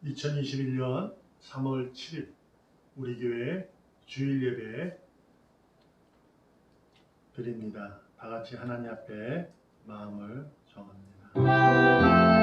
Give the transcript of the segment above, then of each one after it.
2021년 3월 7일 우리 교회 주일 예배 드립니다. 다 같이 하나님 앞에 마음을 정합니다.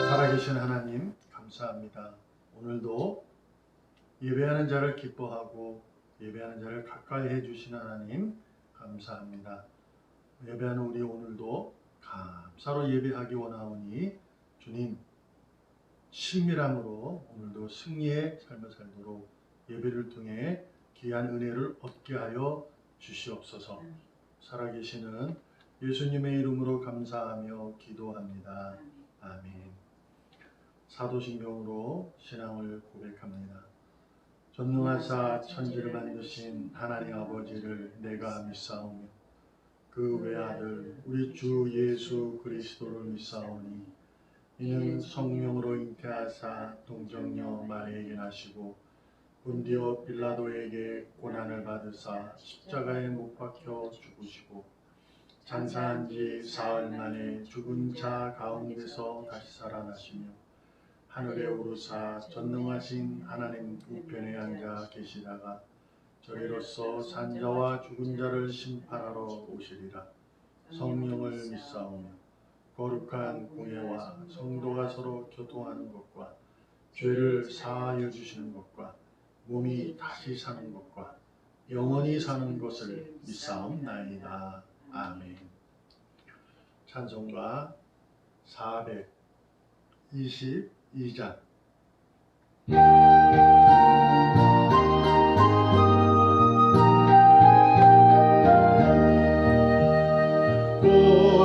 살아계신 하나님 감사합니다. 오늘도 예배하는 자를 기뻐하고 예배하는 자를 가까이 해주신 하나님 감사합니다. 예배하는 우리 오늘도 감사로 예배하기 원하오니 주님 친밀함으로 오늘도 승리의 삶을 살도록 예배를 통해 귀한 은혜를 얻게 하여 주시옵소서. 살아계시는 예수님의 이름으로 감사하며 기도합니다. 아멘. 사도신경으로 신앙을 고백합니다. 전능하사 천지를 만드신 하나님 아버지를 내가 믿사오며 그 외아들 우리 주 예수 그리스도를 믿사오니 이는 성령으로 잉태하사 동정녀 마리아에게 나시고 본디오 빌라도에게 고난을 받으사 십자가에 못 박혀 죽으시고 장사한 지 사흘 만에 죽은 자 가운데서 다시 살아나시며 하늘에 오르사 전능하신 하나님 우편에 앉아 계시다가 저희로서 산자와 죽은 자를 심판하러 오시리라. 성령을 믿사오며 거룩한 공예와 성도가 서로 교통하는 것과 죄를 사하여 주시는 것과 몸이 다시 사는 것과 영원히 사는 것을 믿사옵나이다. 아멘. 찬송가 422장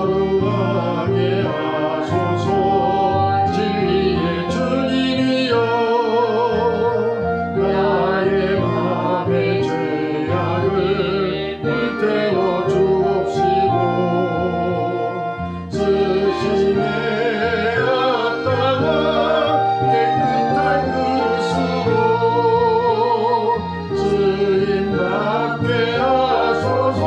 거룩하게 하소서 진리의 주님이여 나의 맘의 죄악을 불태워 주옵시고 스심의 앞당한 깨끗한 그릇으로 쓰임받게 하소서.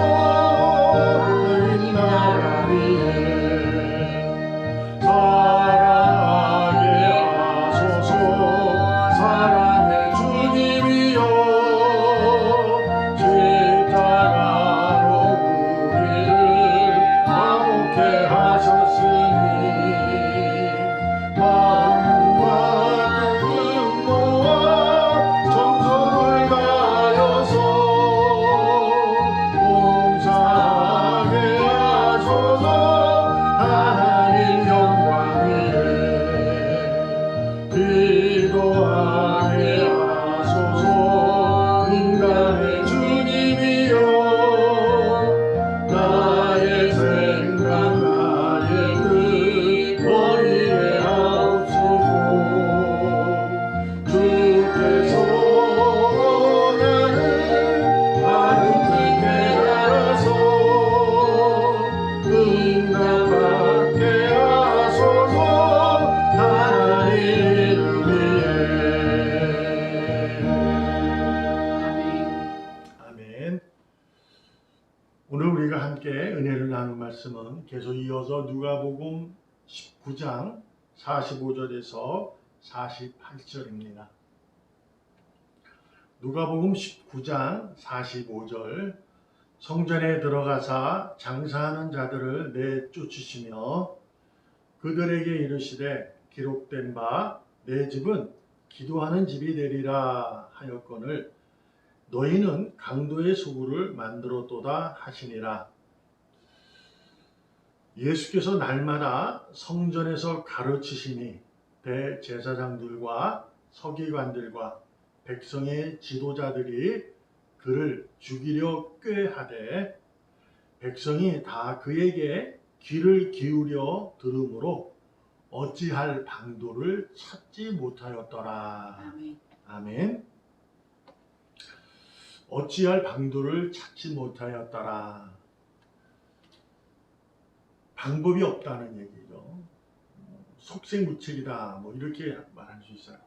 오늘 우리가 함께 은혜를 나눌 말씀은 계속 이어서 누가복음 19장 45절에서 48절입니다. 누가복음 19장 45절 성전에 들어가사 장사하는 자들을 내쫓으시며 그들에게 이르시되 기록된 바 내 집은 기도하는 집이 되리라 하였거늘 너희는 강도의 소굴을 만들었도다 하시니라. 예수께서 날마다 성전에서 가르치시니 대제사장들과 서기관들과 백성의 지도자들이 그를 죽이려 꾀하되 백성이 다 그에게 귀를 기울여 들으므로 어찌할 방도를 찾지 못하였더라. 아멘. 아멘. 어찌할 방도를 찾지 못하였더라. 방법이 없다는 얘기죠. 속생무책이다. 뭐 이렇게 말할 수 있어요.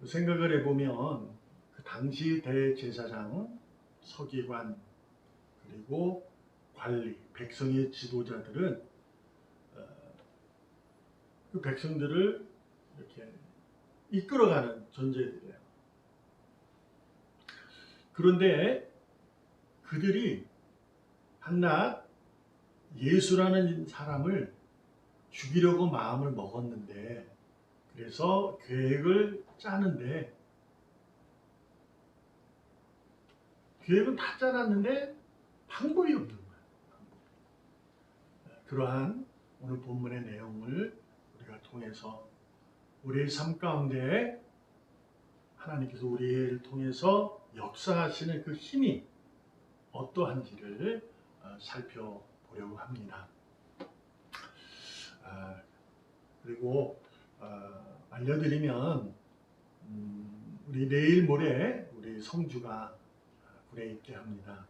생각을 해보면 그 당시 대제사장, 서기관, 그리고 관리, 백성의 지도자들은 그 백성들을 이렇게 이끌어가는 존재들이에요. 그런데 그들이 한낱 예수라는 사람을 죽이려고 마음을 먹었는데, 그래서 계획을 짜는데, 계획은 다 짜놨는데 방법이 없는 거예요. 그러한 오늘 본문의 내용을 우리가 통해서 우리의 삶 가운데 하나님께서 우리를 통해서 역사하시는 그 힘이 어떠한지를 살펴보려고 합니다. 그리고 알려드리면 우리 내일 모레 우리 성주가 굴에 있게 합니다.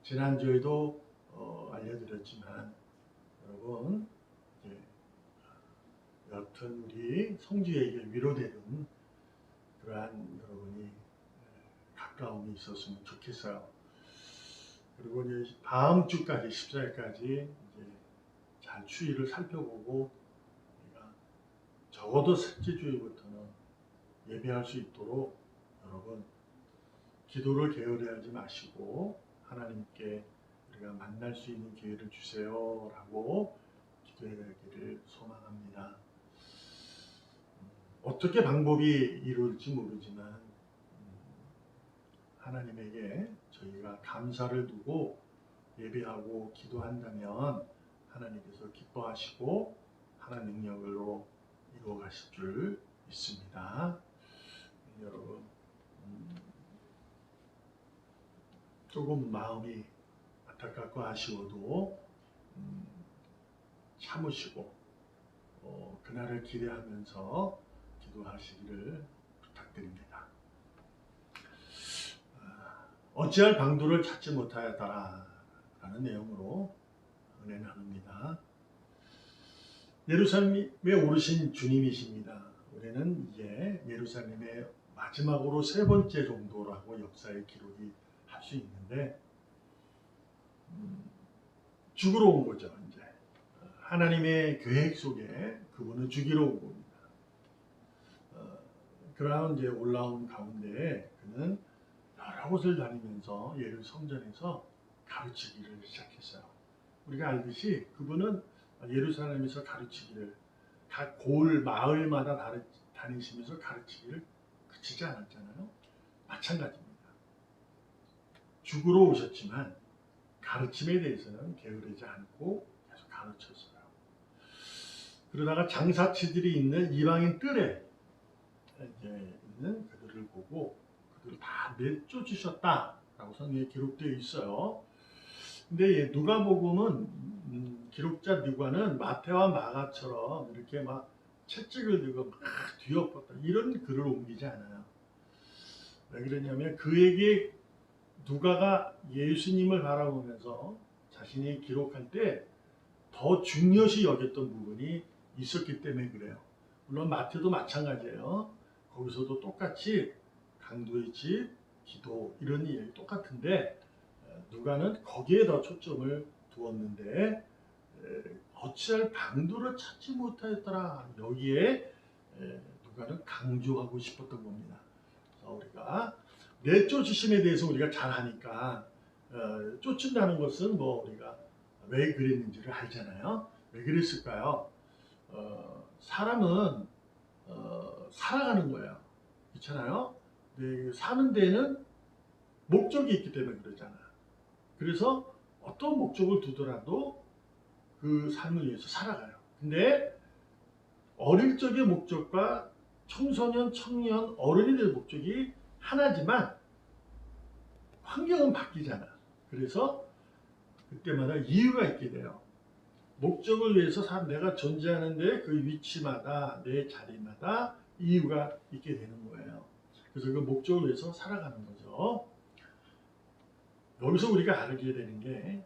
지난주에도 알려드렸지만 여러분 여튼 우리 성주에게 위로되는 그러한 여러분이 가까움이 있었으면 좋겠어요. 그리고 이제 다음 주까지 14일까지 이제 잘 추위를 살펴보고 우리가 적어도 셋째 주일부터는 예배할 수 있도록 여러분 기도를 게으르하지 마시고 하나님께 우리가 만날 수 있는 기회를 주세요라고 기도하기를 소망합니다. 어떻게 방법이 이루어질지 모르지만 하나님에게 저희가 감사를 두고 예배하고 기도한다면 하나님께서 기뻐하시고 하나님 능력으로 이루어 가실 줄 믿습니다. 여러분 조금 마음이 안타깝고 아쉬워도 참으시고 그날을 기대하면서 기도하시기를 부탁드립니다. 어찌할 방도를 찾지 못하였더라 라는 내용으로 은혜 나눕니다. 예루살렘에 오르신 주님이십니다. 우리는 이제 예루살렘의 마지막으로 세 번째 정도라고 역사의 기록이 할 수 있는데 죽으러 온 거죠. 이제 하나님의 계획 속에 그분을 죽이러 온 겁니다. 그러한 이제 올라온 가운데 그는 여러 곳을 다니면서 예루 성전에서 가르치기를 시작했어요. 우리가 알듯이 그분은 예루살렘에서 가르치기를 각 고을 마을마다 다니시면서 가르치기를 그치지 않았잖아요. 마찬가지입니다. 죽으러 오셨지만 가르침에 대해서는 게으르지 않고 계속 가르쳤어요. 그러다가 장사치들이 있는 이방인 뜰에 이제 있는 그들을 보고 그들을 다 내쫓으셨다라고 성경에 기록되어 있어요. 근데 누가복음은 기록자 누가는 마태와 마가처럼 이렇게 막 채찍을 들고 막 뒤엎었다 이런 글을 옮기지 않아요. 왜 그러냐면 그에게 누가가 예수님을 바라보면서 자신이 기록할 때 더 중요시 여겼던 부분이 있었기 때문에 그래요. 물론 마태도 마찬가지예요. 거기서도 똑같이 강도의 집, 기도 이런 이야기 똑같은데 누가는 거기에 더 초점을 두었는데 어찌할 방도를 찾지 못하였더라. 여기에 누가는 강조하고 싶었던 겁니다. 그래서 우리가 내쫓으심에 대해서 우리가 잘 아니까 쫓는다는 것은 뭐 우리가 왜 그랬는지를 알잖아요. 왜 그랬을까요? 사람은 살아가는 거예요. 그렇잖아요. 네, 사는 데는 목적이 있기 때문에 그러잖아요. 그래서 어떤 목적을 두더라도 그 삶을 위해서 살아가요. 근데 어릴 적의 목적과 청소년, 청년, 어른이 될 목적이 하나지만 환경은 바뀌잖아. 그래서 그때마다 이유가 있게 돼요. 목적을 위해서 내가 존재하는데 그 위치마다 내 자리마다 이유가 있게 되는 거예요. 그래서 그 목적을 위해서 살아가는 거죠. 여기서 우리가 알게 되는 게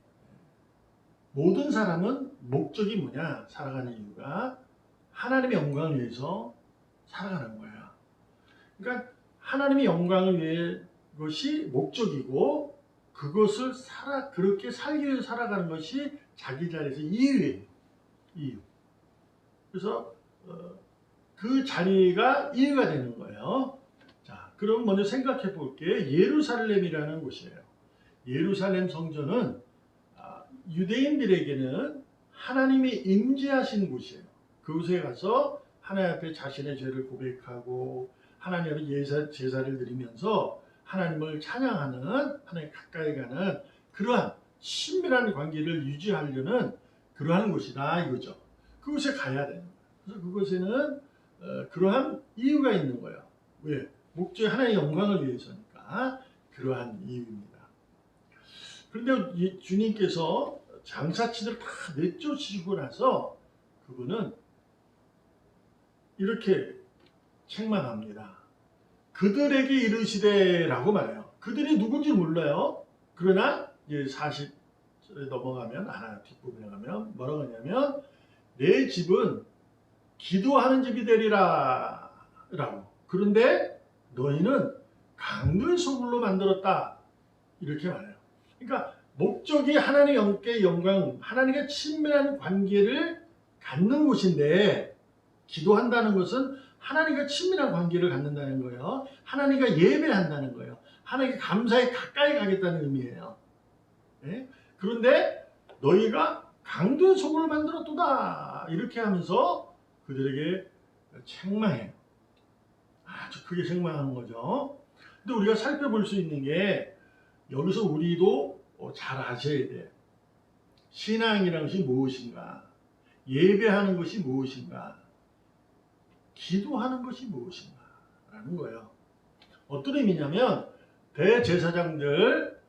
모든 사람은 목적이 뭐냐? 살아가는 이유가 하나님의 영광을 위해서 살아가는 거야. 그러니까 하나님의 영광을 위해 것이 목적이고 그것을 그렇게 살기 위해 살아가는 것이 자기 자리에서 이유예요. 이유. 그래서 그 자리가 이유가 되는 거예요. 자, 그럼 먼저 생각해 볼게. 예루살렘이라는 곳이에요. 예루살렘 성전은 유대인들에게는 하나님이 임재하신 곳이에요. 그곳에 가서 하나님 앞에 자신의 죄를 고백하고 하나님 앞에 제사를 드리면서 하나님을 찬양하는, 하나님 가까이 가는 그러한 친밀한 관계를 유지하려는 그러한 곳이다 이거죠. 그곳에 가야 되는 거예요. 그래서 그곳에는 그러한 이유가 있는 거예요. 왜? 목적이 하나님의 영광을 위해서니까 그러한 이유입니다. 그런데 주님께서 장사치들 다 내쫓으시고 나서 그분은 이렇게 책망합니다. 그들에게 이르시되 라고 말해요. 그들이 누군지 몰라요. 그러나 이제 40절에 넘어가면 하나 뒷부분에 가면 뭐라고 하냐면 내 집은 기도하는 집이 되리라 라고. 그런데 너희는 강도의 소굴로 만들었다 이렇게 말해요. 그러니까 목적이 하나님의 영께 영광, 하나님과 친밀한 관계를 갖는 곳인데 기도한다는 것은 하나님과 친밀한 관계를 갖는다는 거예요. 하나님과 예배한다는 거예요. 하나님께 감사에 가까이 가겠다는 의미예요. 네? 그런데 너희가 강도의 소굴을 만들었도다 이렇게 하면서 그들에게 책망해요. 아주 크게 책망하는 거죠. 근데 우리가 살펴볼 수 있는 게 여기서 우리도 잘 아셔야 돼요. 신앙이라는 것이 무엇인가? 예배하는 것이 무엇인가? 기도하는 것이 무엇인가? 라는 거예요. 어떤 의미냐면 대제사장들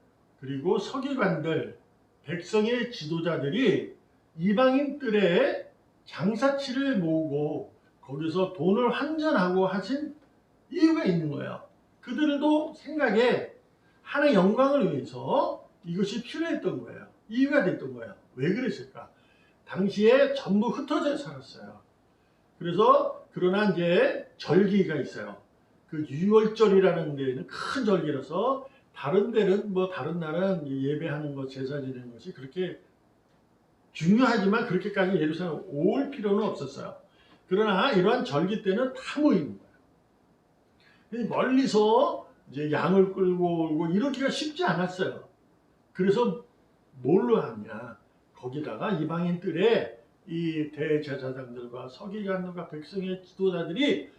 그리고 서기관들 백성의 지도자들이 이방인 뜰에 장사치를 모으고 거기서 돈을 환전하고 하신 이유가 있는 거예요. 그들도 생각에 하나님의 영광을 위해서 이것이 필요했던 거예요. 이유가 됐던 거예요. 왜 그랬을까? 당시에 전부 흩어져 살았어요. 그래서 그러나 이제 절기가 있어요. 그 유월절이라는 데는 큰 절기라서 다른 데는 다른 날은 예배하는 것, 제사 지내는 것이 그렇게 중요하지만 그렇게까지 예루살렘 올 필요는 없었어요. 그러나 이러한 절기 때는 다 모이는 거예요. 멀리서 이제 양을 끌고 오고 이러기가 쉽지 않았어요. 그래서 뭘로 하냐? 거기다가 이방인 뜰에 이 대제사장들과 서기관들과 백성의 지도자들이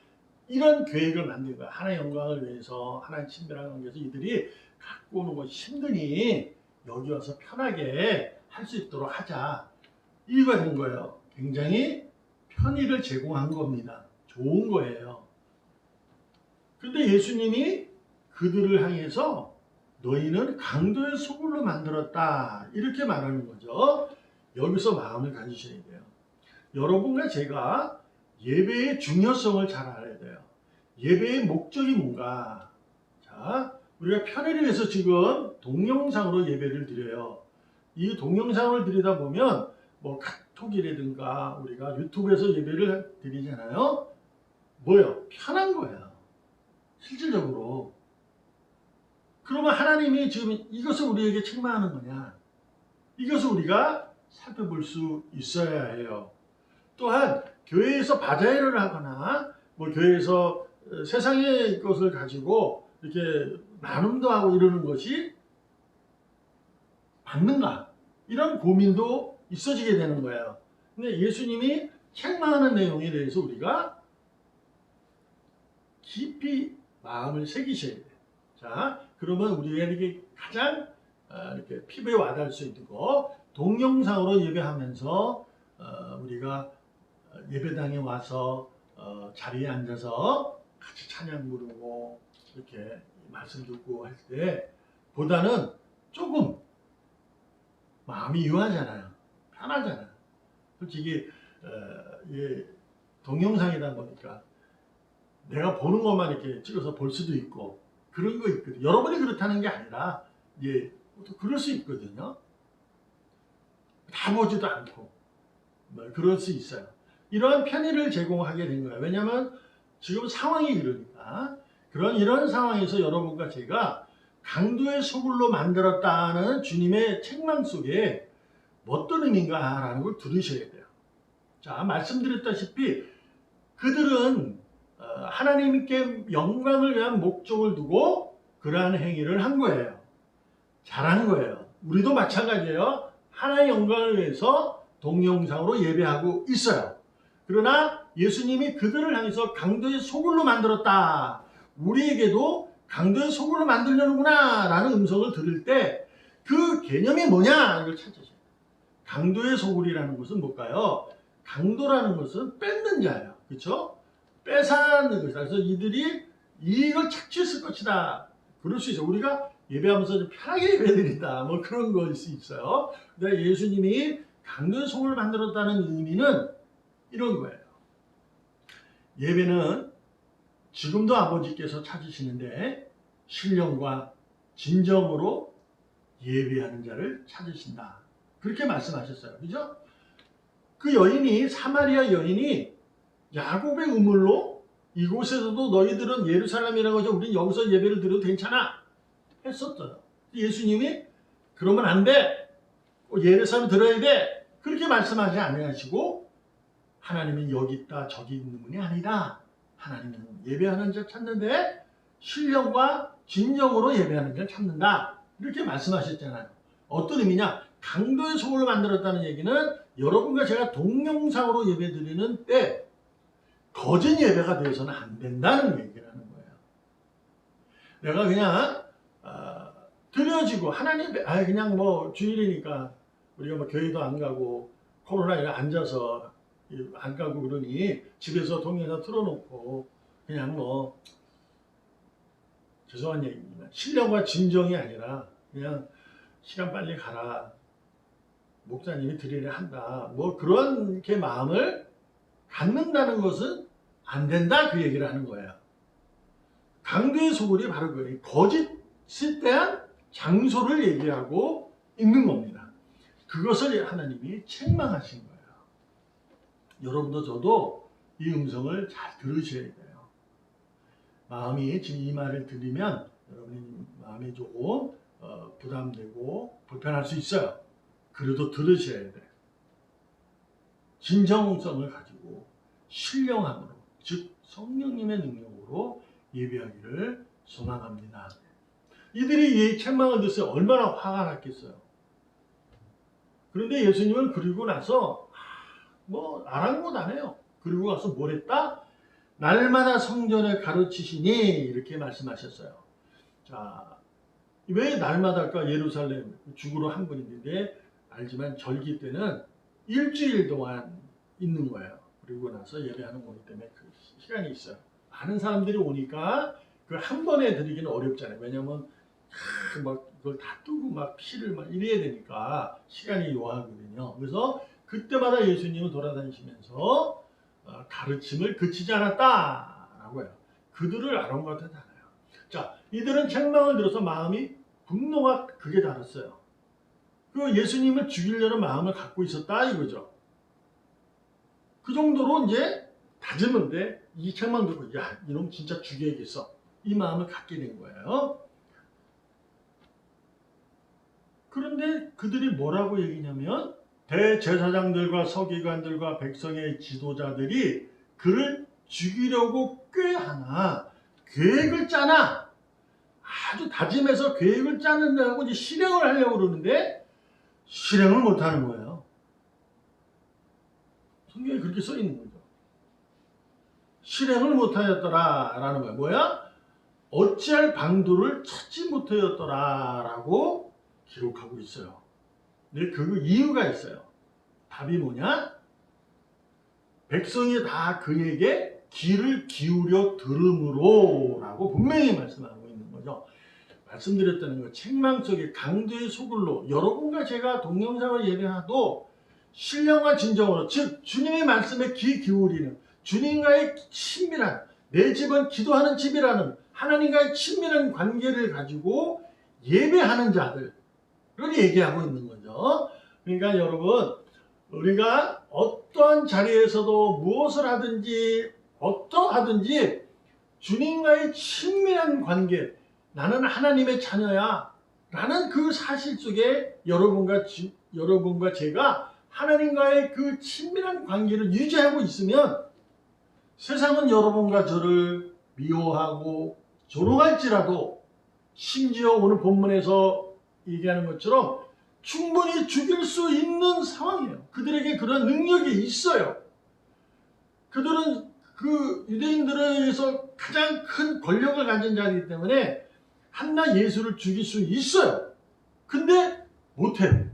이런 계획을 만든 거야. 하나의 영광을 위해서, 하나의 친밀한 관계에서 이들이 갖고 오는 것이 힘드니 여기 와서 편하게 할 수 있도록 하자. 이유가 된 거예요. 굉장히 편의를 제공한 겁니다. 좋은 거예요. 그런데 예수님이 그들을 향해서 너희는 강도의 소굴로 만들었다. 이렇게 말하는 거죠. 여기서 마음을 가지셔야 돼요. 여러분과 제가 예배의 중요성을 잘 알아야 돼요. 예배의 목적이 뭔가. 자, 우리가 편의를 위해서 지금 동영상으로 예배를 드려요. 이 동영상을 드리다 보면 카톡이라든가 우리가 유튜브에서 예배를 드리잖아요. 뭐요? 편한 거예요. 실질적으로. 그러면 하나님이 지금 이것을 우리에게 책망하는 거냐? 이것을 우리가 살펴볼 수 있어야 해요. 또한 교회에서 바자회를 하거나 교회에서 세상의 것을 가지고 이렇게 나눔도 하고 이러는 것이 맞는가? 이런 고민도 있어지게 되는 거예요. 근데 예수님이 책망하는 내용에 대해서 우리가 깊이 마음을 새기셔야 돼요. 자, 그러면 우리에게 가장 이렇게 피부에 와닿을 수 있는 거 동영상으로 예배하면서 우리가 예배당에 와서 자리에 앉아서 같이 찬양 부르고 이렇게 말씀 듣고 할 때 보다는 조금 마음이 유하잖아요. 편하잖아요. 솔직히 이게 동영상이다 보니까 내가 보는 것만 이렇게 찍어서 볼 수도 있고 그런 거 있거든요. 여러분이 그렇다는 게 아니라 또 그럴 수 있거든요. 다 보지도 않고 그럴 수 있어요. 이러한 편의를 제공하게 된 거예요. 왜냐하면 지금 상황이 이러니까 이런 상황에서 여러분과 제가 강도의 소굴로 만들었다는 주님의 책망 속에 어떤 의미인가라는 걸 들으셔야 돼요. 자, 말씀드렸다시피 그들은 하나님께 영광을 위한 목적을 두고 그러한 행위를 한 거예요. 잘한 거예요. 우리도 마찬가지예요. 하나의 영광을 위해서 동영상으로 예배하고 있어요. 그러나 예수님이 그들을 향해서 강도의 소굴로 만들었다. 우리에게도 강도의 소굴로 만들려는구나 라는 음성을 들을 때 그 개념이 뭐냐 이걸 찾으셔야 돼요. 강도의 소굴이라는 것은 뭘까요? 강도라는 것은 뺏는 자예요. 그렇죠? 뺏어는 것이다. 그래서 이들이 이익을 착취했을 것이다. 그럴 수 있어요. 우리가 예배하면서 좀 편하게 예배드린다. 뭐 그런 것일 수 있어요. 근데 예수님이 강도의 소굴을 만들었다는 의미는 이런 거예요. 예배는 지금도 아버지께서 찾으시는데 신령과 진정으로 예배하는 자를 찾으신다. 그렇게 말씀하셨어요. 그죠? 그 여인이 사마리아 여인이 야곱의 우물로 이곳에서도 너희들은 예루살렘이라고 하죠. 우린 여기서 예배를 드려도 괜찮아. 했었어요. 예수님이 그러면 안 돼. 예루살렘 들어야 돼. 그렇게 말씀하지 않으시고 하나님은 여기 있다 저기 있는 분이 아니라 하나님은 예배하는 자 찾는데 신령과 진정으로 예배하는 자 찾는다. 이렇게 말씀하셨잖아요. 어떤 의미냐? 강도의 소굴을 만들었다는 얘기는 여러분과 제가 동영상으로 예배 드리는 때 거짓 예배가 되어서는 안 된다는 얘기라는 거예요. 내가 그냥 드려지고 하나님 그냥 뭐 주일이니까 우리가 뭐 교회도 안 가고 코로나에 앉아서 안 가고 그러니 집에서 동영상 틀어놓고 그냥 뭐 죄송한 얘기입니다. 신령과 진정이 아니라 그냥 시간 빨리 가라. 목사님이 드리려 한다. 뭐 그렇게 마음을 갖는다는 것은 안 된다. 그 얘기를 하는 거예요. 강도의 소굴이 바로 그거예요. 거짓에 대한 장소를 얘기하고 있는 겁니다. 그것을 하나님이 책망하신 거예요. 여러분도 저도 이 음성을 잘 들으셔야 돼요. 마음이 지금 이 말을 들으면 여러분이 마음이 조금 부담되고 불편할 수 있어요. 그래도 들으셔야 돼요. 진정성을 가지고 신령함으로 즉 성령님의 능력으로 예배하기를 소망합니다. 이들이 이 책망을 듣어서 얼마나 화가 났겠어요. 그런데 예수님은 그리고 나서 뭐 아랑곳하네요. 그리고 가서 뭘 했다? 날마다 성전을 가르치시니 이렇게 말씀하셨어요. 자, 왜 날마다일까? 예루살렘 죽으러 한 분인데 알지만 절기 때는 일주일 동안 있는 거예요. 그리고 나서 예배하는 거기 때문에 그 시간이 있어요. 많은 사람들이 오니까 그 한 번에 드리기는 어렵잖아요. 왜냐면 막 그걸 다 뜨고 막 피를 막 이래야 되니까 시간이 요하거든요. 그래서 그때마다 예수님은 돌아다니시면서 가르침을 그치지 않았다라고 해요. 그들을 아랑곳하지 않아요. 자, 이들은 책망을 들어서 마음이 분노가 극에 달했어요. 그 예수님을 죽이려는 마음을 갖고 있었다 이거죠. 그 정도로 이제 다짐인데 이 책망 듣고 야 이놈 진짜 죽여야겠어. 이 마음을 갖게 된 거예요. 그런데 그들이 뭐라고 얘기냐면 대제사장들과 서기관들과 백성의 지도자들이 그를 죽이려고 꾀하나 계획을 짜나 아주 다짐해서 계획을 짜는다고 이제 실행을 하려고 그러는데 실행을 못하는 거예요. 성경에 그렇게 써 있는 거죠. 실행을 못하였더라라는 거예요. 뭐야? 어찌할 방도를 찾지 못하였더라라고 기록하고 있어요. 근데 그 이유가 있어요. 답이 뭐냐? 백성이 다 그에게 귀를 기울여 들음으로 라고 분명히 말씀하고 있는 거죠. 말씀드렸다는 거, 책망 속에 강도의 소굴로 여러분과 제가 동영상을 예배하도 신령과 진정으로, 즉 주님의 말씀에 귀 기울이는, 주님과의 친밀한, 내 집은 기도하는 집이라는 하나님과의 친밀한 관계를 가지고 예배하는 자들을 얘기하고 있는 거죠. 그러니까 여러분, 우리가 어떠한 자리에서도 무엇을 하든지 어떠하든지 주님과의 친밀한 관계, 나는 하나님의 자녀야 라는 그 사실 속에 여러분과 제가 하나님과의 그 친밀한 관계를 유지하고 있으면 세상은 여러분과 저를 미워하고 조롱할지라도, 심지어 오늘 본문에서 얘기하는 것처럼 충분히 죽일 수 있는 상황이에요. 그들에게 그런 능력이 있어요. 그들은 그 유대인들에 의해서 가장 큰 권력을 가진 자이기 때문에 한낱 예수를 죽일 수 있어요. 근데 못해요.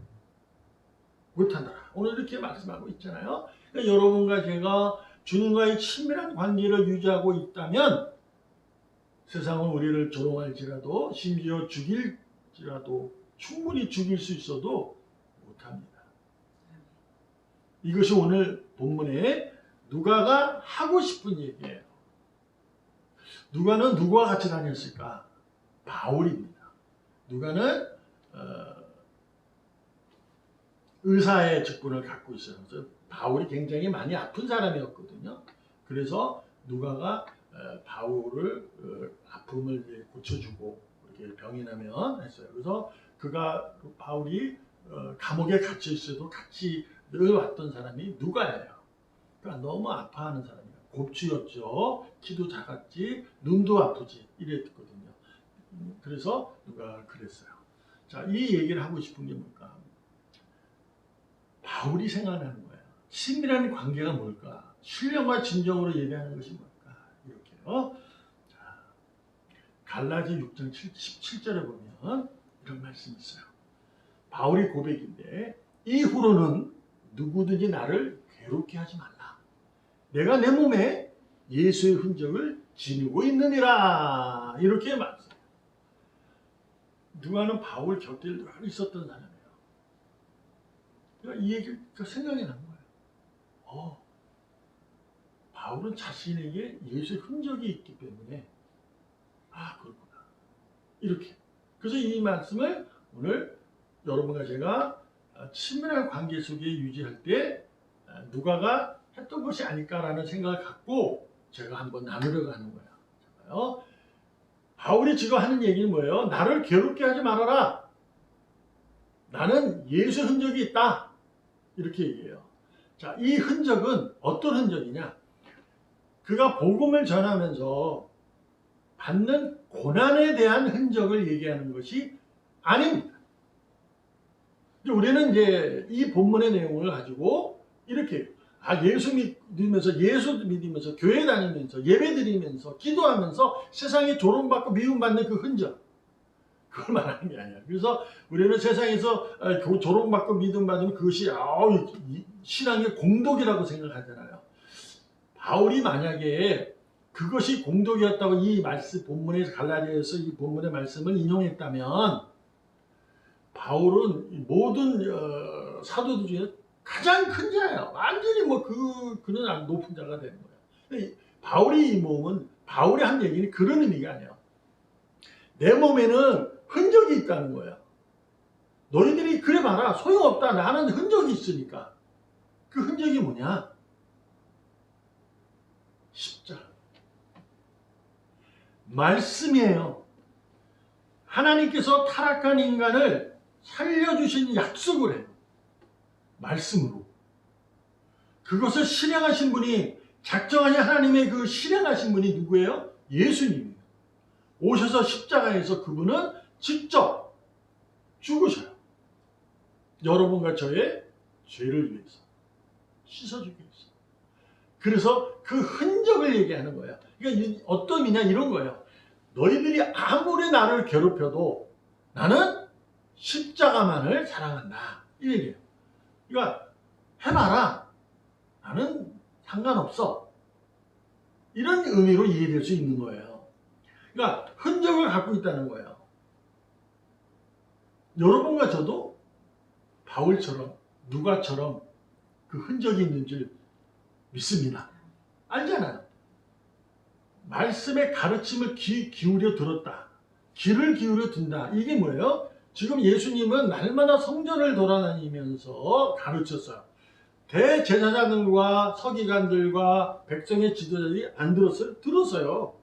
못한다. 오늘 이렇게 말씀하고 있잖아요. 그러니까 여러분과 제가 주님과의 친밀한 관계를 유지하고 있다면 세상은 우리를 조롱할지라도, 심지어 죽일지라도, 충분히 죽일 수 있어도 못합니다. 이것이 오늘 본문에 누가가 하고 싶은 얘기예요. 누가는 누구와 같이 다녔을까? 바울입니다. 누가는 의사의 직분을 갖고 있어요. 그래서 바울이 굉장히 많이 아픈 사람이었거든요. 그래서 누가가 바울을 아픔을 고쳐주고 이렇게 병이 나면 했어요. 그래서 바울이 감옥에 갇혀 있어도 같이 늘 왔던 사람이 누가예요. 그러니까 너무 아파하는 사람이에요. 곱추였죠. 키도 작았지, 눈도 아프지 이랬거든요. 그래서 누가 그랬어요. 자, 이 얘기를 하고 싶은 게 뭘까? 바울이 생각나는 거예요. 친밀한 관계가 뭘까? 신령과 진정으로 예배하는 것이 뭘까? 이렇게요. 자, 갈라디 6장 17절에 보면 이런 말씀이 있어요. 바울의 고백인데, 이후로는 누구든지 나를 괴롭게 하지 말라. 내가 내 몸에 예수의 흔적을 지니고 있느니라. 이렇게 말했어요. 누가는 바울 곁에 늘 있었던 사람이에요. 그러니까 이 얘기가 생각이 난 거예요. 바울은 자신에게 예수의 흔적이 있기 때문에 그렇구나. 이렇게. 그래서 이 말씀을 오늘 여러분과 제가 친밀한 관계 속에 유지할 때 누가가 했던 것이 아닐까라는 생각을 갖고 제가 한번 나누려고 하는 거예요. 바울이 지금 하는 얘기는 뭐예요? 나를 괴롭게 하지 말아라. 나는 예수의 흔적이 있다. 이렇게 얘기해요. 자, 이 흔적은 어떤 흔적이냐? 그가 복음을 전하면서 받는 고난에 대한 흔적을 얘기하는 것이 아닙니다. 우리는 이제 이 본문의 내용을 가지고 이렇게 예수 믿으면서 교회 다니면서 예배 드리면서 기도하면서 세상에 조롱받고 미움받는 그 흔적, 그걸 말하는 게 아니야. 그래서 우리는 세상에서 조롱받고 미움받으면 그것이 신앙의 공덕이라고 생각하잖아요. 바울이 만약에 그것이 공덕이었다고 이 말씀 본문에서 갈라디아에서 이 본문의 말씀을 인용했다면 바울은 모든 사도들 중에 가장 큰 자예요. 완전히 그는 높은 자가 되는 거예요. 바울의 이 몸은, 바울이 한 얘기는 그런 의미가 아니에요. 내 몸에는 흔적이 있다는 거예요. 너희들이 그래 봐라, 소용없다. 나는 흔적이 있으니까. 그 흔적이 뭐냐? 십자가. 말씀이에요. 하나님께서 타락한 인간을 살려주신 약속을 해요. 말씀으로. 그것을 실행하신 분이, 작정하신 하나님의 그 실행하신 분이 누구예요? 예수님이에요. 오셔서 십자가에서 그분은 직접 죽으셔요. 여러분과 저의 죄를 위해서 씻어주기 위해서. 그래서 그 흔적을 얘기하는 거예요. 그러니까 어떤 의미냐, 이런 거예요. 너희들이 아무리 나를 괴롭혀도 나는 십자가만을 사랑한다. 이 얘기예요. 그러니까 해봐라. 나는 상관없어. 이런 의미로 이해될 수 있는 거예요. 그러니까 흔적을 갖고 있다는 거예요. 여러분과 저도 바울처럼 누가처럼 그 흔적이 있는 줄 믿습니다. 알잖아요. 말씀의 가르침을 기울여 들었다. 귀를 기울여 든다. 이게 뭐예요? 지금 예수님은 날마다 성전을 돌아다니면서 가르쳤어요. 대제사장들과 서기관들과 백성의 지도자들이 안 들었어요? 들었어요.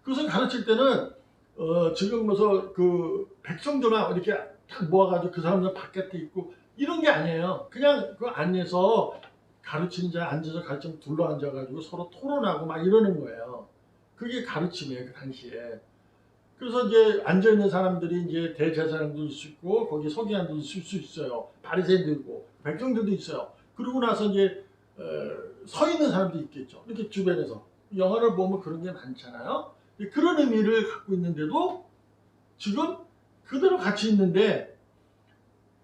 그것을 가르칠 때는 지금 무슨 그 백성들만 이렇게 딱 모아가지고 그 사람들 바깥에 있고 이런 게 아니에요. 그냥 그 안에서 가르치는 자 앉아서 가르치면 둘러 앉아가지고 서로 토론하고 막 이러는 거예요. 그게 가르침이에요, 그 당시에. 그래서 이제 앉아있는 사람들이 이제 대제사장도 있을 수 있고, 거기 서기관도 있을 수 있어요. 바리새인도 있고, 백성들도 있어요. 그러고 나서 이제, 서 있는 사람도 있겠죠. 이렇게 주변에서. 영화를 보면 그런 게 많잖아요. 그런 의미를 갖고 있는데도 지금 그대로 같이 있는데,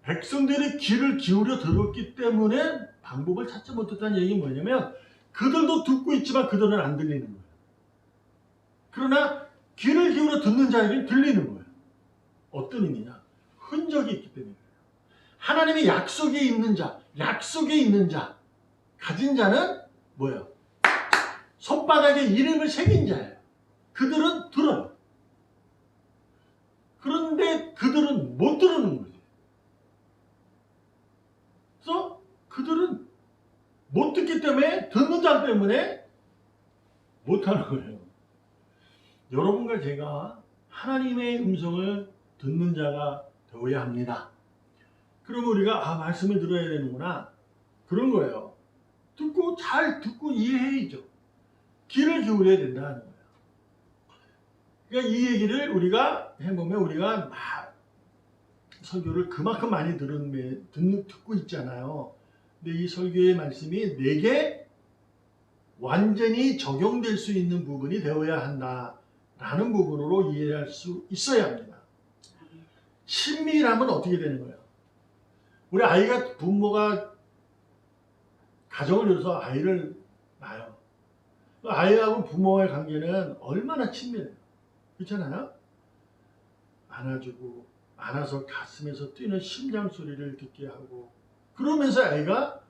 백성들이 귀를 기울여 들었기 때문에 방법을 찾지 못했다는 얘기는 뭐냐면, 그들도 듣고 있지만 그들은 안 들리는 거예요. 그러나 귀를 기울여 듣는 자에게는 들리는 거예요. 어떤 의미냐? 흔적이 있기 때문에 그래요. 하나님의 약속에 있는 자, 가진 자는 뭐예요? 손바닥에 이름을 새긴 자예요. 그들은 들어요. 그런데 그들은 못 들은 거지. 그래서 그들은 못 듣기 때문에 듣는 자 때문에 못하는 거예요. 여러분과 제가 하나님의 음성을 듣는 자가 되어야 합니다. 그러면 우리가 말씀을 들어야 되는구나. 그런 거예요. 잘 듣고 이해해야죠. 귀를 기울여야 된다는 거예요. 그러니까 이 얘기를 우리가 해보면 우리가 설교를 그만큼 많이 듣고 있잖아요. 근데 이 설교의 말씀이 내게 완전히 적용될 수 있는 부분이 되어야 한다라는 부분으로 이해할 수 있어야 합니다. 친밀함은 어떻게 되는 거예요? 우리 아이가 부모가 가정을 이뤄서 아이를 낳아요. 아이하고 부모와의 관계는 얼마나 친밀해요. 그렇잖아요? 안아주고 안아서 가슴에서 뛰는 심장 소리를 듣게 하고 그러면서 아이가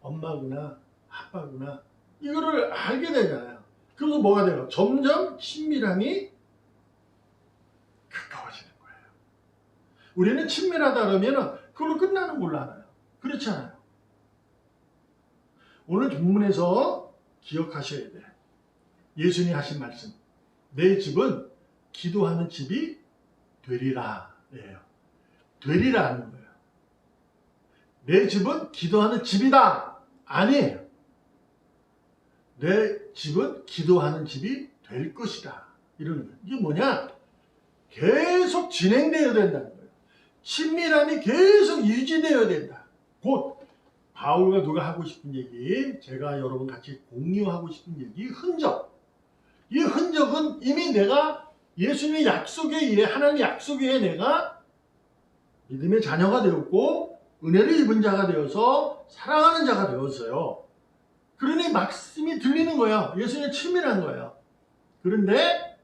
엄마구나 아빠구나 이거를 알게 되잖아요. 그래서 뭐가 돼요? 점점 친밀함이 가까워지는 거예요. 우리는 친밀하다 그러면 그걸로 끝나는 걸로 알아요. 그렇지 않아요. 오늘 본문에서 기억하셔야 돼. 예수님이 하신 말씀. 내 집은 기도하는 집이 되리라. 예요. 되리라는 거예요. 내 집은 기도하는 집이다. 아니에요. 내 집은 기도하는 집이 될 것이다. 이러는 거예요. 이게 뭐냐? 계속 진행되어야 된다는 거예요. 친밀함이 계속 유지되어야 된다. 곧 바울과 누가 하고 싶은 얘기, 제가 여러분 같이 공유하고 싶은 얘기, 흔적. 이 흔적은 이미 내가 예수님의 약속에 의해 하나님의 약속에 의해 내가 믿음의 자녀가 되었고 은혜를 입은 자가 되어서 사랑하는 자가 되었어요. 그러니 말씀이 들리는 거예요. 예수님이 친밀한 거예요. 그런데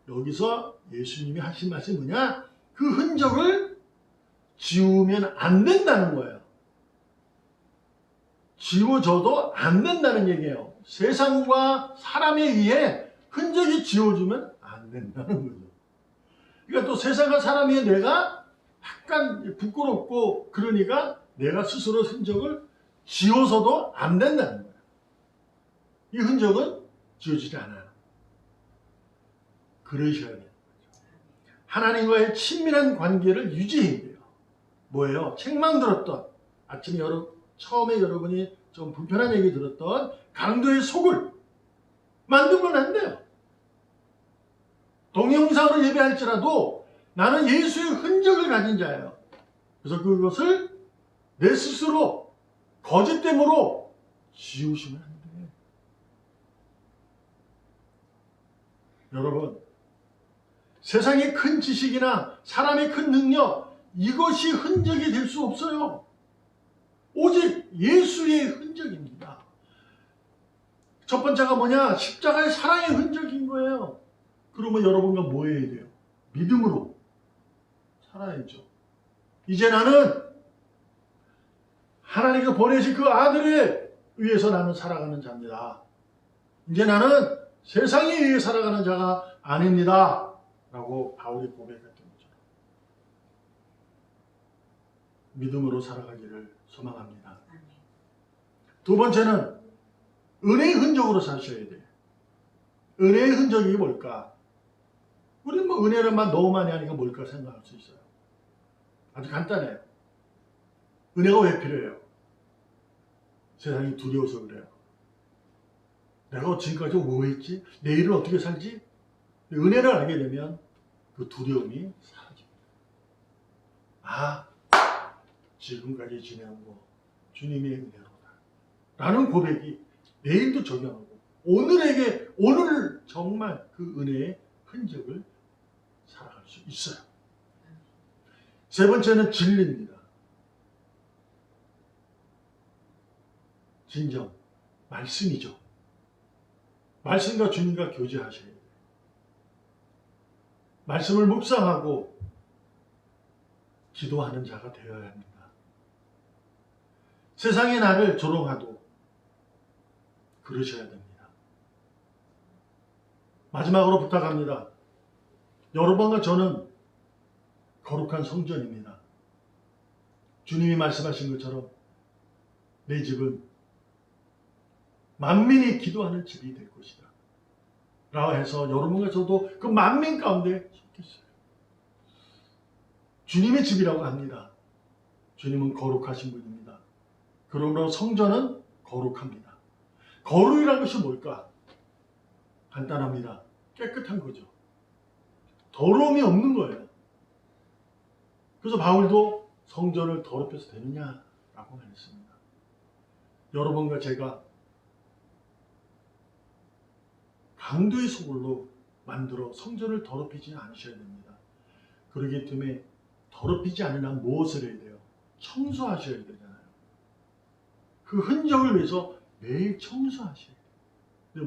여기서 예수님이 하신 말씀이 뭐냐? 그 흔적을 지우면 안 된다는 거예요. 지워져도 안 된다는 얘기예요. 세상과 사람에 의해 흔적이 지워지면 안 된다는 거죠. 그러니까 또 세상과 사람에 의해 내가 약간 부끄럽고 그러니까 내가 스스로 흔적을 지워서도 안 된다는 거예요. 이 흔적은 지워지지 않아요. 그러셔야 돼요. 하나님과의 친밀한 관계를 유지해야 돼요. 뭐예요? 책망 들었던 아침에 처음에 여러분이 좀 불편한 얘기 들었던 강도의 속을 만들면 안 돼요. 동영상으로 예배할지라도 나는 예수의 흔적을 가진 자예요. 그래서 그것을 내 스스로 거짓됨으로 지우시면 안 돼요. 여러분, 세상의 큰 지식이나 사람의 큰 능력 이것이 흔적이 될 수 없어요. 오직 예수의 흔적입니다. 첫 번째가 뭐냐? 십자가의 사랑의 흔적인 거예요. 그러면 여러분과 뭐 해야 돼요? 믿음으로 살아야죠. 이제 나는 하나님께서 보내신 그 아들에 의해서 나는 살아가는 자입니다. 이제 나는 세상에 의해 살아가는 자가 아닙니다. 라고 바울이 고백했던 거죠. 믿음으로 살아가기를 소망합니다. 두 번째는 은혜의 흔적으로 사셔야 돼요. 은혜의 흔적이 뭘까? 우리는 뭐 은혜를만 너무 많이 하니까 뭘까 생각할 수 있어요. 아주 간단해요. 은혜가 왜 필요해요? 세상이 두려워서 그래요. 내가 지금까지 뭐 했지? 내일은 어떻게 살지? 은혜를 알게 되면 그 두려움이 사라집니다. 아, 지금까지 지내온 거 주님의 은혜로다 라는 고백이 내일도 적용하고 오늘에게 오늘 정말 그 은혜의 흔적을 살아갈 수 있어요. 세 번째는 진리입니다. 진정, 말씀이죠. 말씀과 주님과 교제하셔야 돼요. 말씀을 묵상하고 기도하는 자가 되어야 합니다. 세상이 나를 조롱하도 그러셔야 됩니다. 마지막으로 부탁합니다. 여러분과 저는 거룩한 성전입니다. 주님이 말씀하신 것처럼 내 집은 만민이 기도하는 집이 될 것이다 라고 해서 여러분과 저도 그 만민 가운데 속했어요. 주님의 집이라고 합니다. 주님은 거룩하신 분입니다. 그러므로 성전은 거룩합니다. 거룩이라는 것이 뭘까? 간단합니다. 깨끗한 거죠. 더러움이 없는 거예요. 그래서 바울도 성전을 더럽혀서 되느냐라고 말했습니다. 여러분과 제가 강도의 소굴로 만들어 성전을 더럽히지 않으셔야 됩니다. 그렇기 때문에 더럽히지 않으려면 무엇을 해야 돼요? 청소하셔야 되잖아요. 그 흔적을 위해서 매일 청소하셔야 돼요.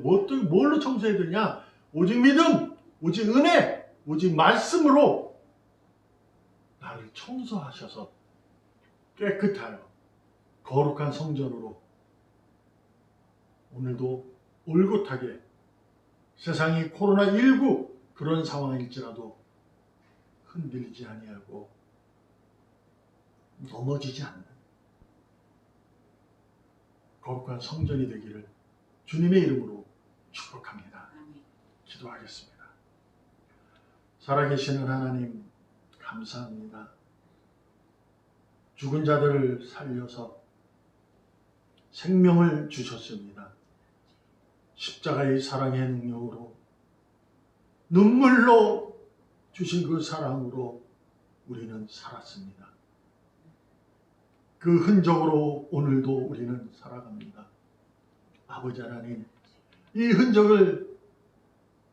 뭘로 청소해야 되냐? 오직 믿음, 오직 은혜, 오직 말씀으로 나를 청소하셔서 깨끗하여 거룩한 성전으로 오늘도 올곧하게 세상이 코로나19 그런 상황일지라도 흔들리지 아니하고 넘어지지 않는 거룩한 성전이 되기를 주님의 이름으로 축복합니다. 기도하겠습니다. 살아계시는 하나님 감사합니다. 죽은 자들을 살려서 생명을 주셨습니다. 십자가의 사랑의 능력으로 눈물로 주신 그 사랑으로 우리는 살았습니다. 그 흔적으로 오늘도 우리는 살아갑니다. 아버지 하나님, 이 흔적을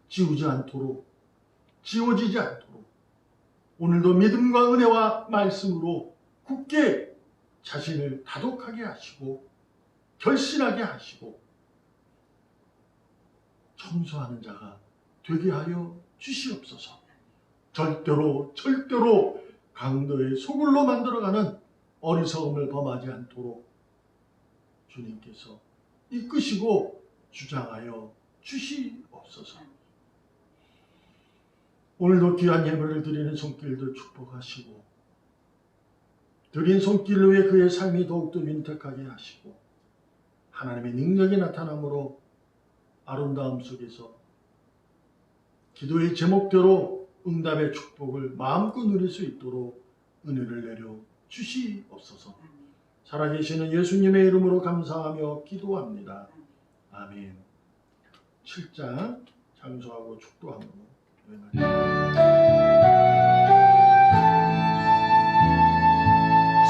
지우지 않도록, 지워지지 않도록 오늘도 믿음과 은혜와 말씀으로 굳게 자신을 다독하게 하시고 결신하게 하시고 청소하는 자가 되게 하여 주시옵소서. 절대로 강도의 소굴로 만들어가는 어리석음을 범하지 않도록 주님께서 이끄시고 주장하여 주시옵소서. 오늘도 귀한 예물을 드리는 손길들 축복하시고 드린 손길로 위해 그의 삶이 더욱더 윤택하게 하시고 하나님의 능력이 나타남으로 아름다움 속에서 기도의 제목대로 응답의 축복을 마음껏 누릴 수 있도록 은혜를 내려 주시옵소서. 살아계시는 예수님의 이름으로 감사하며 기도합니다. 아멘. 7장 장소하고 축도함으로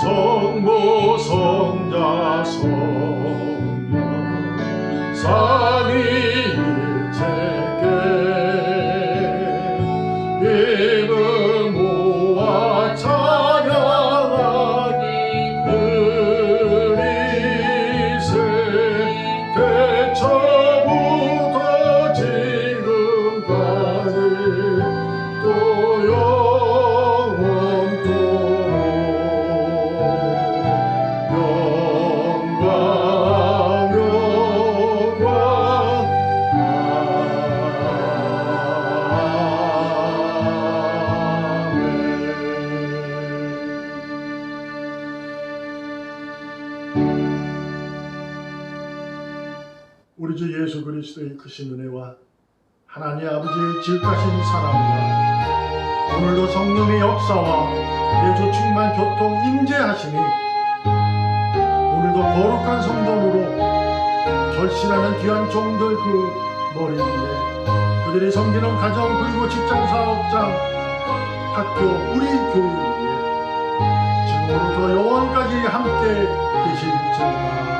성부 성자 성령 삼위일체께 힘을 모아 찬양 우리 주 예수 그리스도의 크신 은혜와 하나님 아버지의 지극하신 사랑과 오늘도 성령의 역사와 내주 충만 교통 임재하시니 오늘도 거룩한 성전으로 결실하는 귀한 종들 그 머리 위에 그들이 섬기는 가정 그리고 직장 사업장 학교 우리 교회 위에 지금으로부터 영원까지 함께 계실지어다.